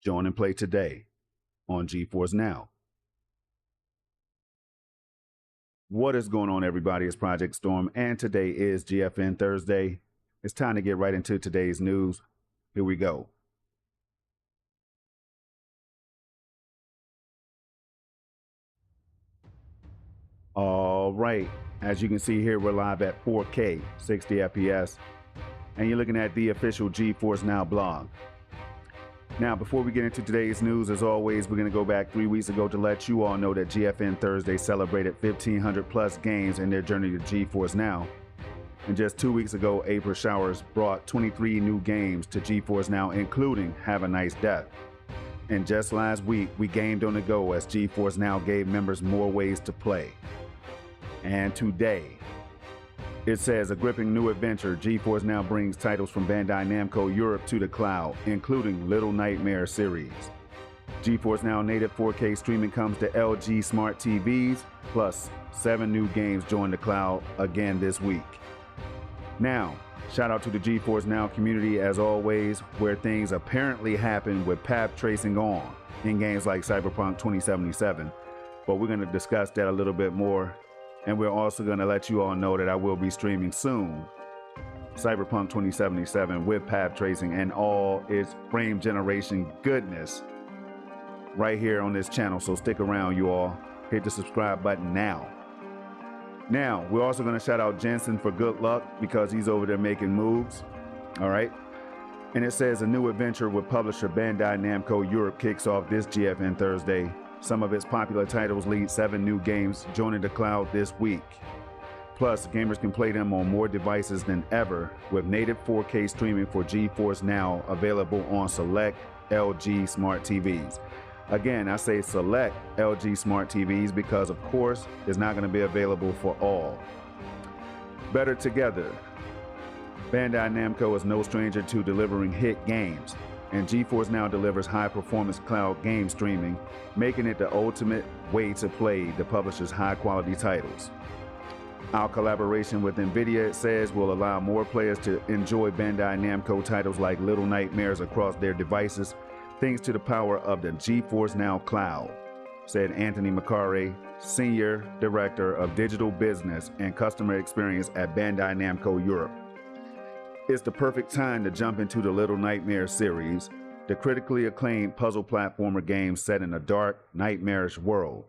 Join and play today on GeForce Now. What is going on, everybody? It's Project Storm, and today is GFN Thursday. It's time to get right into today's news. Here we go. All right, as you can see here, we're live at 4K, 60 FPS, and you're looking at the official GeForce Now blog. Now, before we get into today's news, as always, we're going to go back 3 weeks ago to let you all know that GFN Thursday celebrated 1,500 plus games in their journey to GeForce Now. And just 2 weeks ago, April Showers brought 23 new games to GeForce Now, including Have a Nice Death. And just last week, we gamed on the go as GeForce Now gave members more ways to play. And today, it says a gripping new adventure. GeForce Now brings titles from Bandai Namco Europe to the cloud, including Little Nightmare series. GeForce Now native 4K streaming comes to LG smart TVs, plus 7 new games join the cloud again this week. Now, shout out to the GeForce Now community as always, where things apparently happen with path tracing on in games like Cyberpunk 2077. But we're going to discuss that a little bit more. And we're also going to let you all know that I will be streaming soon Cyberpunk 2077 with path tracing and all its frame generation goodness right here on this channel. So stick around, you all. Hit the subscribe button now. Now, we're also going to shout out Jensen for good luck because he's over there making moves. All right. And it says a new adventure with publisher Bandai Namco Europe kicks off this GFN Thursday. Some of its popular titles lead 7 new games joining the cloud this week. Plus, gamers can play them on more devices than ever with native 4K streaming for GeForce Now available on select LG smart TVs. Again, I say select LG smart TVs because, of course, it's not going to be available for all. Better together. Bandai Namco is no stranger to delivering hit games, and GeForce Now delivers high-performance cloud game streaming, making it the ultimate way to play the publisher's high-quality titles. Our collaboration with Nvidia, it says, will allow more players to enjoy Bandai Namco titles like Little Nightmares across their devices, thanks to the power of the GeForce Now cloud, said Anthony McCarray, Senior Director of Digital Business and Customer Experience at Bandai Namco Europe. It's the perfect time to jump into the Little Nightmare series, the critically acclaimed puzzle platformer game set in a dark, nightmarish world.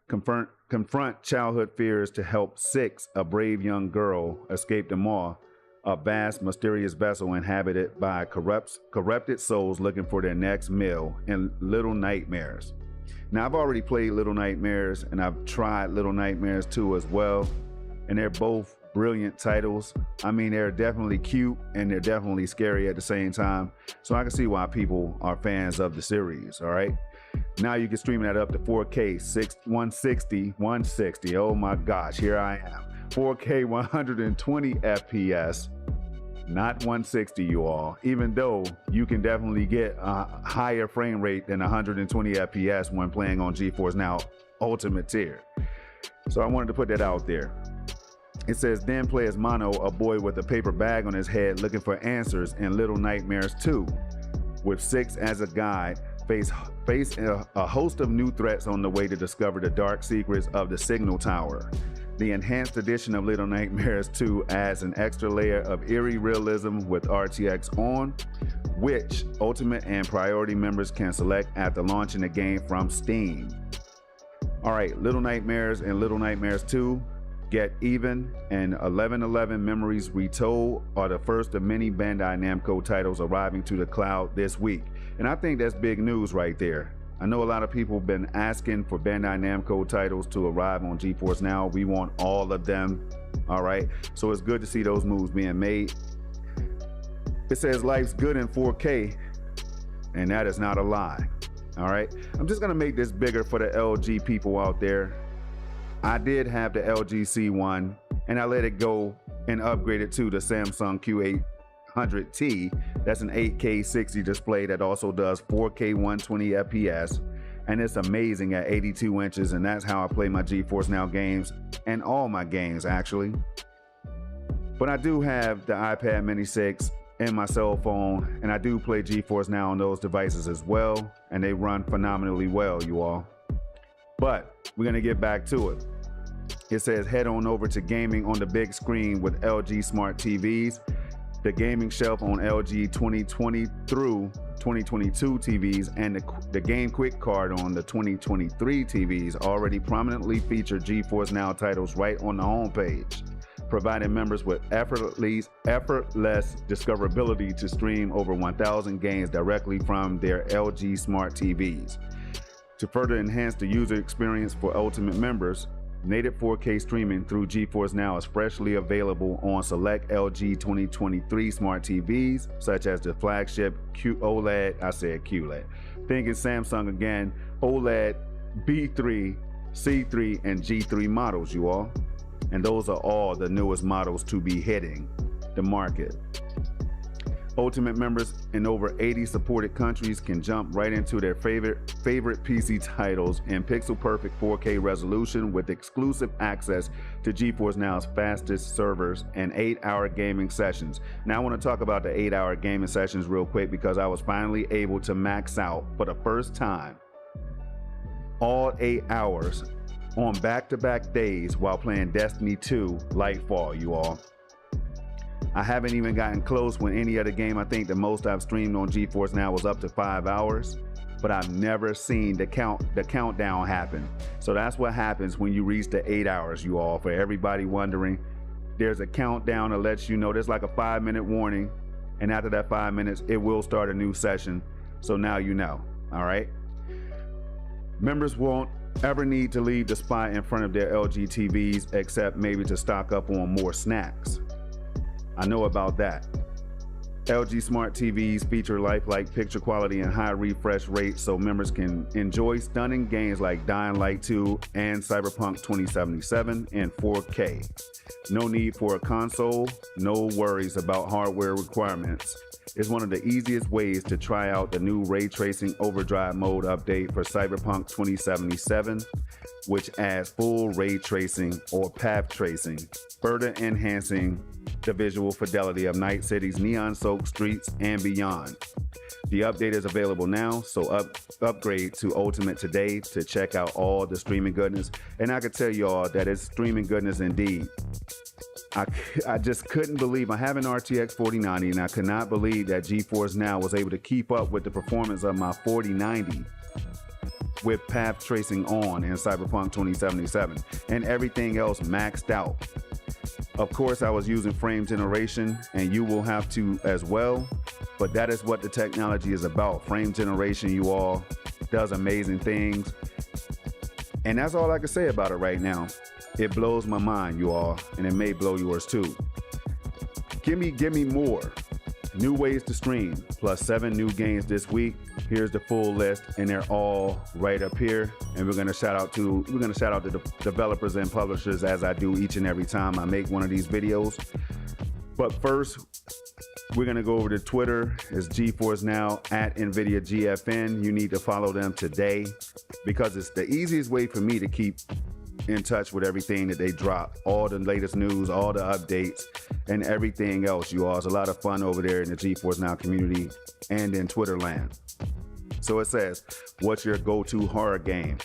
Confront childhood fears to help Six, a brave young girl, escape the maw, a vast, mysterious vessel inhabited by corrupted souls looking for their next meal in Little Nightmares. Now, I've already played Little Nightmares, and I've tried Little Nightmares 2 as well, and they're both brilliant titles. I mean, they're definitely cute and they're definitely scary at the same time. So I can see why people are fans of the series, all right? Now you can stream that up to 4K, 160. Oh my gosh, here I am. 4K 120 FPS, not 160, you all. Even though you can definitely get a higher frame rate than 120 FPS when playing on GeForce Now Ultimate tier. So I wanted to put that out there. It says, then play as Mono, a boy with a paper bag on his head looking for answers in Little Nightmares 2. With Six as a guide, face a host of new threats on the way to discover the dark secrets of the Signal Tower. The enhanced edition of Little Nightmares 2 adds an extra layer of eerie realism with RTX on, which Ultimate and Priority members can select after launching the game from Steam. All right, Little Nightmares and Little Nightmares 2, Get Even, and 1111 Memories Retold are the first of many Bandai Namco titles arriving to the cloud this week. And I think that's big news right there. I know a lot of people have been asking for Bandai Namco titles to arrive on GeForce Now. We want all of them, all right? So it's good to see those moves being made. It says life's good in 4K, and that is not a lie, all right? I'm just gonna make this bigger for the LG people out there. I did have the LG C1 and I let it go and upgraded to the Samsung Q800T. That's an 8K 60 display that also does 4K 120 FPS, and it's amazing at 82 inches, and that's how I play my GeForce Now games, and all my games actually. But I do have the iPad Mini 6 and my cell phone, and I do play GeForce Now on those devices as well, and they run phenomenally well, you all. But we're gonna get back to it. It says head on over to gaming on the big screen with LG Smart TVs. The gaming shelf on LG 2020 through 2022 TVs and the Game Quick card on the 2023 TVs already prominently feature GeForce Now titles right on the homepage, providing members with effortless discoverability to stream over 1,000 games directly from their LG Smart TVs. To further enhance the user experience for Ultimate members, native 4K streaming through GeForce Now is freshly available on select LG 2023 smart TVs, such as the flagship OLED, thinking Samsung again, OLED B3, C3, and G3 models, you all. And those are all the newest models to be hitting the market. Ultimate members in over 80 supported countries can jump right into their favorite PC titles in pixel-perfect 4K resolution with exclusive access to GeForce Now's fastest servers and 8-hour gaming sessions. Now I want to talk about the 8-hour gaming sessions real quick because I was finally able to max out for the first time all 8 hours on back-to-back days while playing Destiny 2 Lightfall, you all. I haven't even gotten close with any other game. I think the most I've streamed on GeForce Now was up to 5 hours, but I've never seen the countdown happen. So that's what happens when you reach the 8 hours, you all. For everybody wondering, there's a countdown that lets you know. There's like a 5-minute warning, and after that 5 minutes, it will start a new session. So now you know, all right? Members won't ever need to leave the spot in front of their LG TVs except maybe to stock up on more snacks. I know about that. LG Smart TVs feature lifelike picture quality and high refresh rates so members can enjoy stunning games like Dying Light 2 and Cyberpunk 2077 in 4K. No need for a console, no worries about hardware requirements. It's one of the easiest ways to try out the new Ray Tracing Overdrive mode update for Cyberpunk 2077, which adds full ray tracing or path tracing, further enhancing the visual fidelity of Night City's neon-soaked streets and beyond. The update is available now, so upgrade to Ultimate today to check out all the streaming goodness. And I can tell y'all that it's streaming goodness indeed. I just couldn't believe, I have an RTX 4090 and I could not believe that GeForce Now was able to keep up with the performance of my 4090 with path tracing on in Cyberpunk 2077 and everything else maxed out. Of course, I was using frame generation, and you will have to as well, but that is what the technology is about. Frame generation, you all, does amazing things. And that's all I can say about it right now. It blows my mind, you all, and it may blow yours too. Give me more. New ways to stream, plus 7 new games this week. Here's the full list, and they're all right up here. And we're gonna shout out to the developers and publishers as I do each and every time I make one of these videos. But first, we're gonna go over to Twitter. It's GeForce Now at Nvidia GFN. You need to follow them today because it's the easiest way for me to keep in touch with everything that they drop, all the latest news, all the updates, and everything else, you all. It's a lot of fun over there in the GeForce Now community and in Twitter land. So it says, what's your go-to horror game?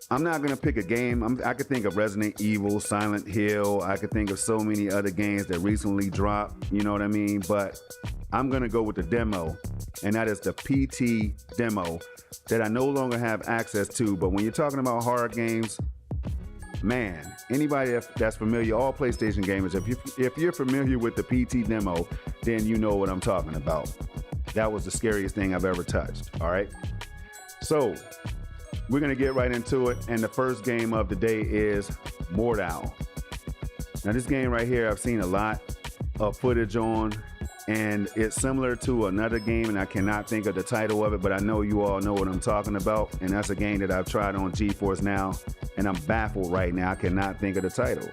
I'm not gonna pick a game. I could think of Resident Evil, Silent Hill. I could think of so many other games that recently dropped, you know what I mean? But I'm gonna go with the demo, and that is the PT demo that I no longer have access to. But when you're talking about horror games, man, anybody that's familiar, all PlayStation gamers, if you're familiar with the PT demo, then you know what I'm talking about. That was the scariest thing I've ever touched, all right? So we're gonna get right into it, and the first game of the day is Mortal. Now this game right here, I've seen a lot of footage on, and it's similar to another game, and I cannot think of the title of it, but I know you all know what I'm talking about, and that's a game that I've tried on GeForce Now, and I'm baffled right now. I cannot think of the title.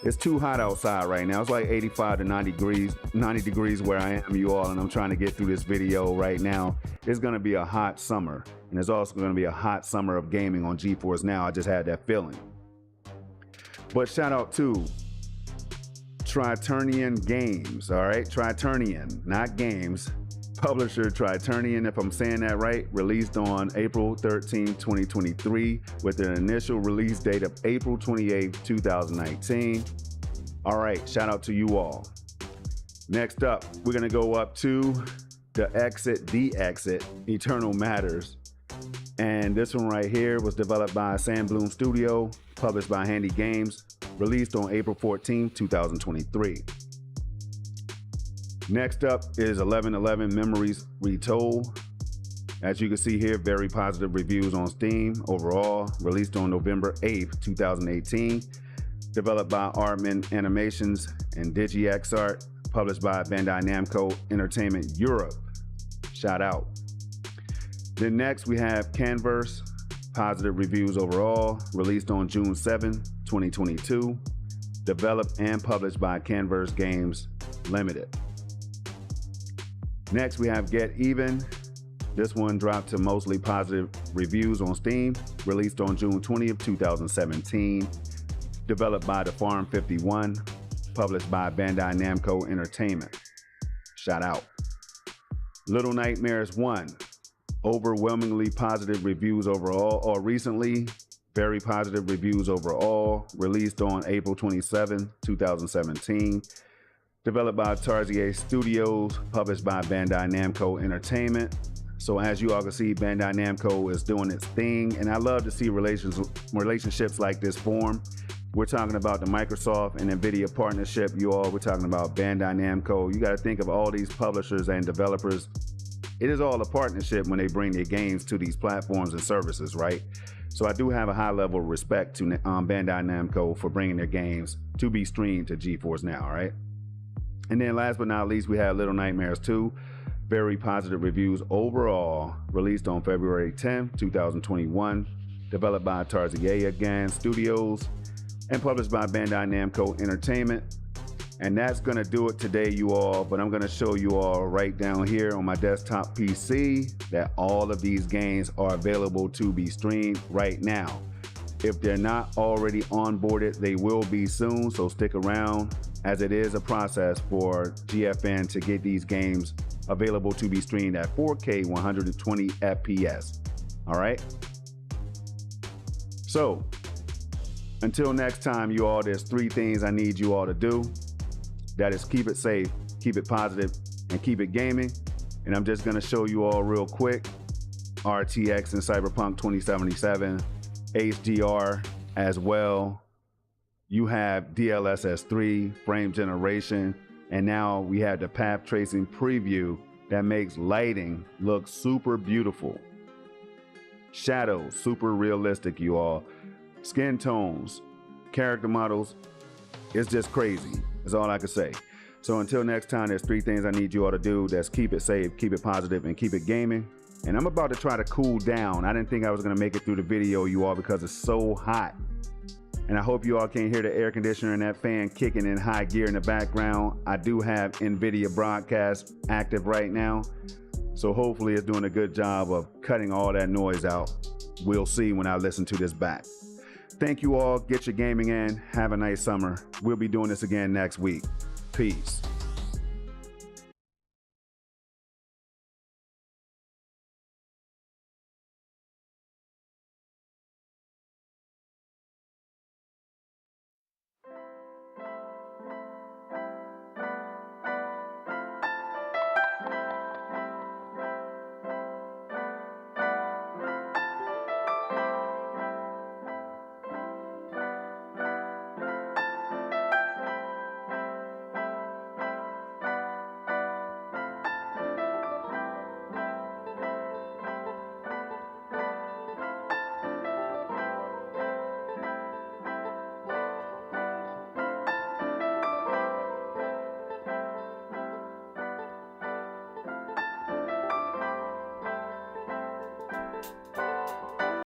It's too hot outside right now. It's like 85 to 90 degrees where I am, you all, and I'm trying to get through this video right now. It's gonna be a hot summer, and it's also gonna be a hot summer of gaming on GeForce Now. I just had that feeling. But shout out to Triturnian Games, all right? Triturnian, not games. Publisher Triturnian, if I'm saying that right, released on April 13, 2023, with an initial release date of April 28, 2019. All right, shout out to you all. Next up, we're gonna go up to The Exit, Eternal Matters. And this one right here was developed by Sandbloom Studio, published by Handy Games, released on April 14, 2023. Next up is 1111 Memories Retold. As you can see here, very positive reviews on Steam overall, released on November 8th, 2018. Developed by Artman Animations and DigiXArt, published by Bandai Namco Entertainment Europe. Shout out. Then next we have Canverse, positive reviews overall, released on June 7, 2022. Developed and published by Canverse Games Limited. Next we have Get Even. This one dropped to mostly positive reviews on Steam, released on June 20th, 2017. Developed by The Farm 51, published by Bandai Namco Entertainment. Shout out. Little Nightmares 1, overwhelmingly positive reviews overall, or recently, very positive reviews overall, released on April 27, 2017. Developed by Tarsier Studios, published by Bandai Namco Entertainment. So as you all can see, Bandai Namco is doing its thing, and I love to see relationships like this form. We're talking about the Microsoft and Nvidia partnership, you all. We're talking about Bandai Namco. You got to think of all these publishers and developers. It is all a partnership when they bring their games to these platforms and services, right? So I do have a high level of respect to Bandai Namco for bringing their games to be streamed to GeForce Now, right? And then last but not least, we have Little Nightmares 2. Very positive reviews overall, released on February 10, 2021. Developed by Tarsier Studios and published by Bandai Namco Entertainment. And that's gonna do it today, you all, but I'm gonna show you all right down here on my desktop PC that all of these games are available to be streamed right now. If they're not already onboarded, they will be soon, so stick around, as it is a process for GFN to get these games available to be streamed at 4K 120 FPS, all right? So, until next time, you all, there's 3 things I need you all to do. That is keep it safe, keep it positive, and keep it gaming. And I'm just gonna show you all real quick. RTX and Cyberpunk 2077, HDR as well. You have DLSS 3, frame generation, and now we have the path tracing preview that makes lighting look super beautiful. Shadows, super realistic, you all. Skin tones, character models, it's just crazy. That's all I can say. So until next time, there's 3 things I need you all to do. That's keep it safe, keep it positive, and keep it gaming. And I'm about to try to cool down. I didn't think I was gonna make it through the video, you all, because it's so hot. And I hope you all can hear the air conditioner and that fan kicking in high gear in the background. I do have Nvidia broadcast active right now. So hopefully it's doing a good job of cutting all that noise out. We'll see when I listen to this back. Thank you all. Get your gaming in. Have a nice summer. We'll be doing this again next week. Peace.